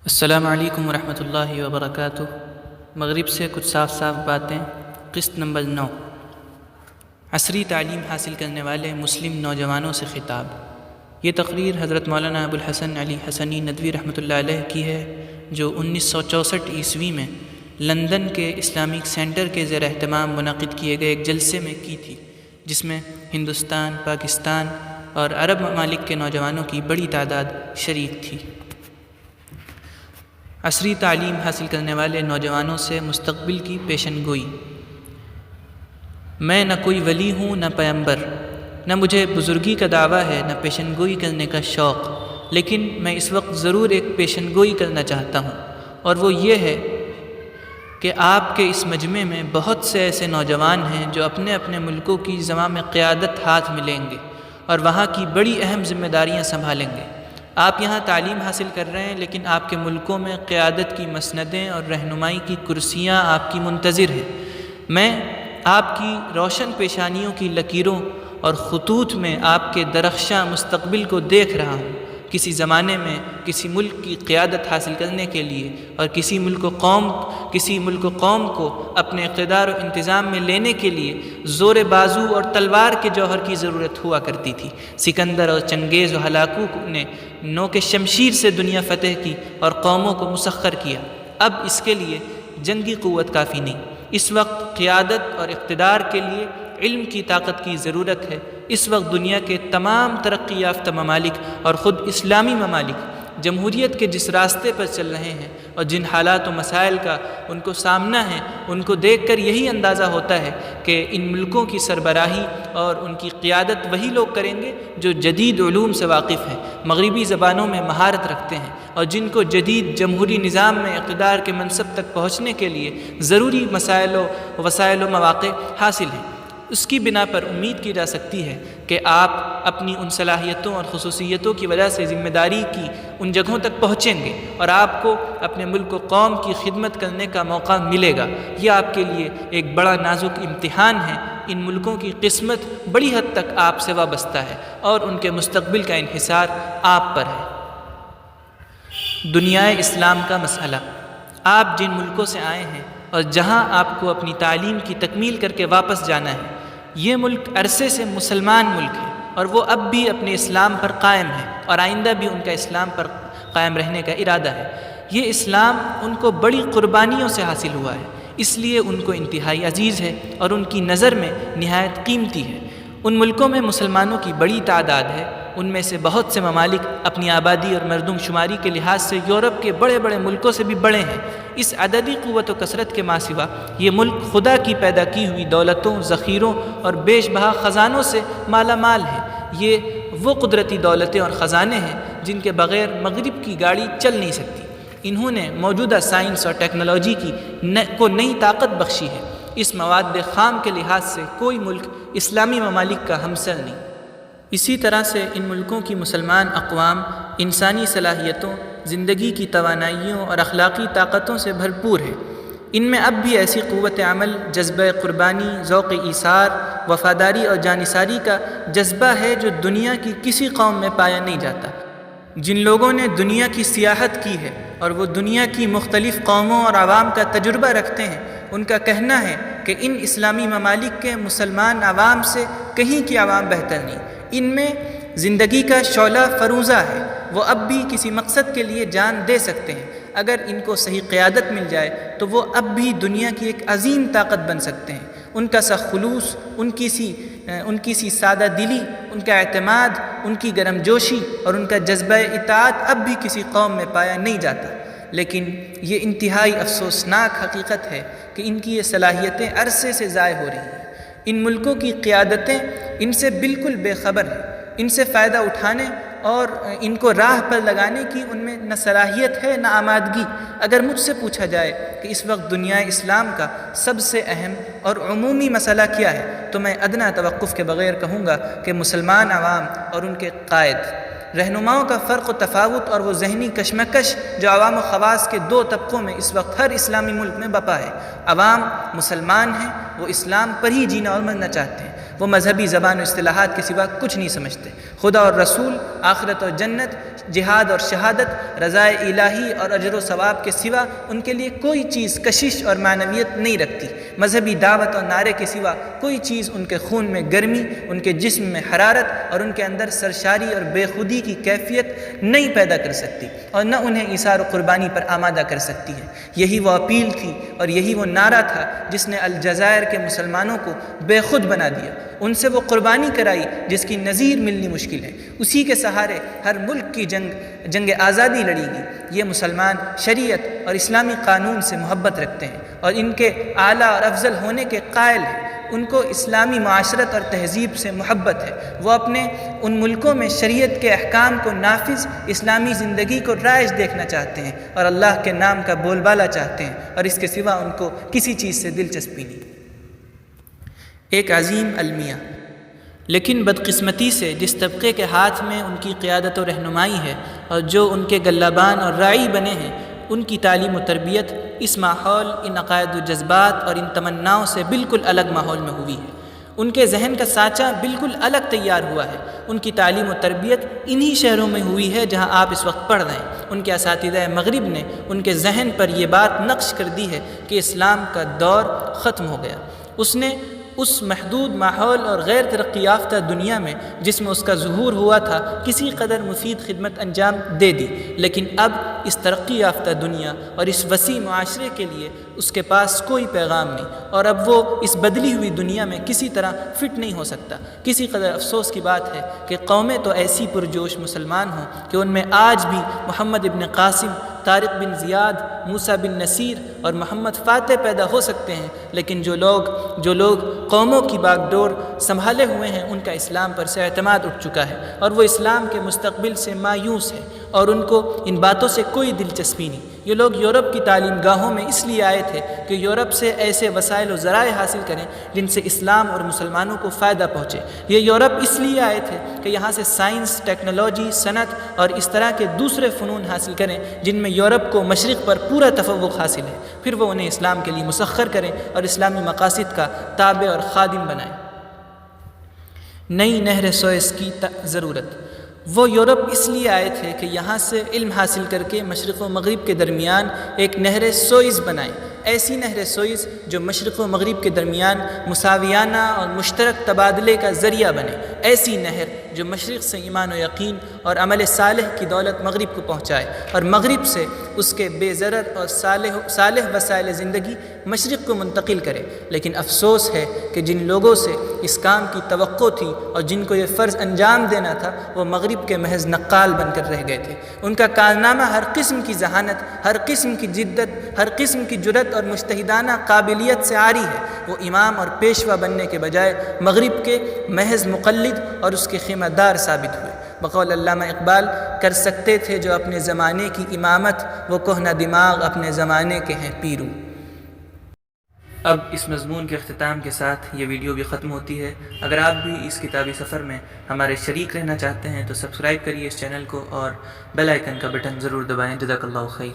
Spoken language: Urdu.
السلام علیکم ورحمۃ اللہ وبرکاتہ۔ مغرب سے کچھ صاف باتیں، قسط نمبر 9۔ عصری تعلیم حاصل کرنے والے مسلم نوجوانوں سے خطاب۔ یہ تقریر حضرت مولانا ابوالحسن علی حسنی ندوی رحمۃ اللہ علیہ کی ہے، جو 1964 عیسوی میں لندن کے اسلامک سینٹر کے زیر اہتمام منعقد کیے گئے ایک جلسے میں کی تھی، جس میں ہندوستان، پاکستان اور عرب ممالک کے نوجوانوں کی بڑی تعداد شریک تھی۔ عصری تعلیم حاصل کرنے والے نوجوانوں سے مستقبل کی پیشن گوئی۔ میں نہ کوئی ولی ہوں نہ پیغمبر، نہ مجھے بزرگی کا دعویٰ ہے نہ پیشن گوئی کرنے کا شوق، لیکن میں اس وقت ضرور ایک پیشن گوئی کرنا چاہتا ہوں، اور وہ یہ ہے کہ آپ کے اس مجمع میں بہت سے ایسے نوجوان ہیں جو اپنے اپنے ملکوں کی زمام قیادت ہاتھ میں لیں گے اور وہاں کی بڑی اہم ذمہ داریاں سنبھالیں گے۔ آپ یہاں تعلیم حاصل کر رہے ہیں، لیکن آپ کے ملکوں میں قیادت کی مسندیں اور رہنمائی کی کرسیاں آپ کی منتظر ہیں۔ میں آپ کی روشن پیشانیوں کی لکیروں اور خطوط میں آپ کے درخشاں مستقبل کو دیکھ رہا ہوں۔ کسی زمانے میں کسی ملک کی قیادت حاصل کرنے کے لیے اور کسی ملک و قوم کو اپنے اقتدار و انتظام میں لینے کے لیے زور بازو اور تلوار کے جوہر کی ضرورت ہوا کرتی تھی۔ سکندر اور چنگیز و ہلاکو نے نوک شمشیر سے دنیا فتح کی اور قوموں کو مسخر کیا۔ اب اس کے لیے جنگی قوت کافی نہیں، اس وقت قیادت اور اقتدار کے لیے علم کی طاقت کی ضرورت ہے۔ اس وقت دنیا کے تمام ترقی یافتہ ممالک اور خود اسلامی ممالک جمہوریت کے جس راستے پر چل رہے ہیں اور جن حالات و مسائل کا ان کو سامنا ہے، ان کو دیکھ کر یہی اندازہ ہوتا ہے کہ ان ملکوں کی سربراہی اور ان کی قیادت وہی لوگ کریں گے جو جدید علوم سے واقف ہیں، مغربی زبانوں میں مہارت رکھتے ہیں، اور جن کو جدید جمہوری نظام میں اقتدار کے منصب تک پہنچنے کے لیے ضروری وسائل و مواقع حاصل ہیں۔ اس کی بنا پر امید کی جا سکتی ہے کہ آپ اپنی ان صلاحیتوں اور خصوصیتوں کی وجہ سے ذمہ داری کی ان جگہوں تک پہنچیں گے اور آپ کو اپنے ملک و قوم کی خدمت کرنے کا موقع ملے گا۔ یہ آپ کے لیے ایک بڑا نازک امتحان ہے۔ ان ملکوں کی قسمت بڑی حد تک آپ سے وابستہ ہے اور ان کے مستقبل کا انحصار آپ پر ہے۔ دنیائے اسلام کا مسئلہ۔ آپ جن ملکوں سے آئے ہیں اور جہاں آپ کو اپنی تعلیم کی تکمیل کر کے واپس جانا ہے، یہ ملک عرصے سے مسلمان ملک ہے اور وہ اب بھی اپنے اسلام پر قائم ہے اور آئندہ بھی ان کا اسلام پر قائم رہنے کا ارادہ ہے۔ یہ اسلام ان کو بڑی قربانیوں سے حاصل ہوا ہے، اس لیے ان کو انتہائی عزیز ہے اور ان کی نظر میں نہایت قیمتی ہے۔ ان ملکوں میں مسلمانوں کی بڑی تعداد ہے، ان میں سے بہت سے ممالک اپنی آبادی اور مردم شماری کے لحاظ سے یورپ کے بڑے بڑے ملکوں سے بھی بڑے ہیں۔ اس عددی قوت و کثرت کے ماں سوا یہ ملک خدا کی پیدا کی ہوئی دولتوں، ذخیروں اور بیش بہا خزانوں سے مالا مال ہے۔ یہ وہ قدرتی دولتیں اور خزانے ہیں جن کے بغیر مغرب کی گاڑی چل نہیں سکتی۔ انہوں نے موجودہ سائنس اور ٹیکنالوجی کو نئی طاقت بخشی ہے۔ اس مواد خام کے لحاظ سے کوئی ملک اسلامی ممالک کا ہمسر نہیں۔ اسی طرح سے ان ملکوں کی مسلمان اقوام انسانی صلاحیتوں، زندگی کی توانائیوں اور اخلاقی طاقتوں سے بھرپور ہے۔ ان میں اب بھی ایسی قوت عمل، جذبہ قربانی، ذوق ایثار، وفاداری اور جانثاری کا جذبہ ہے جو دنیا کی کسی قوم میں پایا نہیں جاتا۔ جن لوگوں نے دنیا کی سیاحت کی ہے اور وہ دنیا کی مختلف قوموں اور عوام کا تجربہ رکھتے ہیں، ان کا کہنا ہے کہ ان اسلامی ممالک کے مسلمان عوام سے کہیں کی عوام بہتر نہیں۔ ان میں زندگی کا شعلہ فروزہ ہے، وہ اب بھی کسی مقصد کے لیے جان دے سکتے ہیں۔ اگر ان کو صحیح قیادت مل جائے تو وہ اب بھی دنیا کی ایک عظیم طاقت بن سکتے ہیں۔ ان کا سا خلوص، ان کی سی سادہ دلی، ان کا اعتماد، ان کی گرم جوشی اور ان کا جذبہ اطاعت اب بھی کسی قوم میں پایا نہیں جاتا۔ لیکن یہ انتہائی افسوسناک حقیقت ہے کہ ان کی یہ صلاحیتیں عرصے سے ضائع ہو رہی ہیں۔ ان ملکوں کی قیادتیں ان سے بالکل بے خبر ہیں۔ ان سے فائدہ اٹھانے اور ان کو راہ پر لگانے کی ان میں نہ صلاحیت ہے نہ آمادگی۔ اگر مجھ سے پوچھا جائے کہ اس وقت دنیا اسلام کا سب سے اہم اور عمومی مسئلہ کیا ہے، تو میں ادنیٰ توقف کے بغیر کہوں گا کہ مسلمان عوام اور ان کے قائد۔ رہنماؤں کا فرق و تفاوت اور وہ ذہنی کشمکش جو عوام و خواص کے دو طبقوں میں اس وقت ہر اسلامی ملک میں بپا ہے۔ عوام مسلمان ہیں، وہ اسلام پر ہی جینا اور مرنا چاہتے ہیں۔ وہ مذہبی زبان و اصطلاحات کے سوا کچھ نہیں سمجھتے۔ خدا اور رسول، آخرت اور جنت، جہاد اور شہادت، رضائے الہی اور اجر و ثواب کے سوا ان کے لیے کوئی چیز کشش اور معنویت نہیں رکھتی۔ مذہبی دعوت اور نعرے کے سوا کوئی چیز ان کے خون میں گرمی، ان کے جسم میں حرارت اور ان کے اندر سرشاری اور بے خودی کی کیفیت نہیں پیدا کر سکتی، اور نہ انہیں ایثار و قربانی پر آمادہ کر سکتی ہے۔ یہی وہ اپیل تھی اور یہی وہ نعرہ تھا جس نے الجزائر کے مسلمانوں کو بے خود بنا دیا، ان سے وہ قربانی کرائی جس کی نظیر ملنی مشکل ہے۔ اسی کے سہارے ہر ملک کی جنگ آزادی لڑی گئی۔ یہ مسلمان شریعت اور اسلامی قانون سے محبت رکھتے ہیں اور ان کے اعلیٰ اور افضل ہونے کے قائل ہیں۔ ان کو اسلامی معاشرت اور تہذیب سے محبت ہے۔ وہ اپنے ان ملکوں میں شریعت کے احکام کو نافذ، اسلامی زندگی کو رائج دیکھنا چاہتے ہیں اور اللہ کے نام کا بول بالا چاہتے ہیں، اور اس کے سوا ان کو کسی چیز سے دلچسپی نہیں۔ ایک عظیم المیہ، لیکن بدقسمتی سے جس طبقے کے ہاتھ میں ان کی قیادت و رہنمائی ہے اور جو ان کے گلابان اور راعی بنے ہیں، ان کی تعلیم و تربیت اس ماحول، ان عقائد و جذبات اور ان تمناؤں سے بالکل الگ ماحول میں ہوئی ہے۔ ان کے ذہن کا سانچہ بالکل الگ تیار ہوا ہے۔ ان کی تعلیم و تربیت انہی شہروں میں ہوئی ہے جہاں آپ اس وقت پڑھ رہے ہیں۔ ان کے اساتذہ مغرب نے ان کے ذہن پر یہ بات نقش کر دی ہے کہ اسلام کا دور ختم ہو گیا۔ اس نے اس محدود ماحول اور غیر ترقی یافتہ دنیا میں جس میں اس کا ظہور ہوا تھا کسی قدر مفید خدمت انجام دے دی، لیکن اب اس ترقی یافتہ دنیا اور اس وسیع معاشرے کے لیے اس کے پاس کوئی پیغام نہیں، اور اب وہ اس بدلی ہوئی دنیا میں کسی طرح فٹ نہیں ہو سکتا۔ کسی قدر افسوس کی بات ہے کہ قومیں تو ایسی پرجوش مسلمان ہوں کہ ان میں آج بھی محمد ابن قاسم، طارق بن زیاد، موسیٰ بن نصیر اور محمد فاتح پیدا ہو سکتے ہیں، لیکن جو لوگ قوموں کی باغ ڈور سنبھالے ہوئے ہیں ان کا اسلام پر سے اعتماد اٹھ چکا ہے اور وہ اسلام کے مستقبل سے مایوس ہے، اور ان کو ان باتوں سے کوئی دلچسپی نہیں۔ یہ لوگ یورپ کی تعلیم گاہوں میں اس لیے آئے تھے کہ یورپ سے ایسے وسائل و ذرائع حاصل کریں جن سے اسلام اور مسلمانوں کو فائدہ پہنچے۔ یہ یورپ اس لیے آئے تھے کہ یہاں سے سائنس، ٹیکنالوجی، صنعت اور اس طرح کے دوسرے فنون حاصل کریں جن میں یورپ کو مشرق پر پورا تفوق حاصل ہے، پھر وہ انہیں اسلام کے لیے مسخر کریں اور اسلامی مقاصد کا تابع اور خادم بنائیں۔ نئی نہر سوئس کی ضرورت۔ وہ یورپ اس لیے آئے تھے کہ یہاں سے علم حاصل کر کے مشرق و مغرب کے درمیان ایک نہر سوئس بنائیں، ایسی نہر سوئس جو مشرق و مغرب کے درمیان مساویانہ اور مشترک تبادلے کا ذریعہ بنے، ایسی نہر جو مشرق سے ایمان و یقین اور عمل صالح کی دولت مغرب کو پہنچائے اور مغرب سے اس کے بے ضرر اور صالح وسائل زندگی مشرق کو منتقل کرے۔ لیکن افسوس ہے کہ جن لوگوں سے اس کام کی توقع تھی اور جن کو یہ فرض انجام دینا تھا وہ مغرب کے محض نقال بن کر رہ گئے تھے۔ ان کا کارنامہ ہر قسم کی ذہانت، ہر قسم کی جدت، ہر قسم کی جرأت اور مجتہدانہ قابلیت سے عاری ہے۔ وہ امام اور پیشوا بننے کے بجائے مغرب کے محض مقلد اور اس کے خیمہ دار ثابت ہوئے۔ بقول علامہ اقبال، کر سکتے تھے جو اپنے زمانے کی امامت، وہ کہنہ دماغ اپنے زمانے کے ہیں پیرو۔ اب اس مضمون کے اختتام کے ساتھ یہ ویڈیو بھی ختم ہوتی ہے۔ اگر آپ بھی اس کتابی سفر میں ہمارے شریک رہنا چاہتے ہیں تو سبسکرائب کریے اس چینل کو اور بیل آئیکن کا بٹن ضرور دبائیں۔ جزاک اللہ خیر۔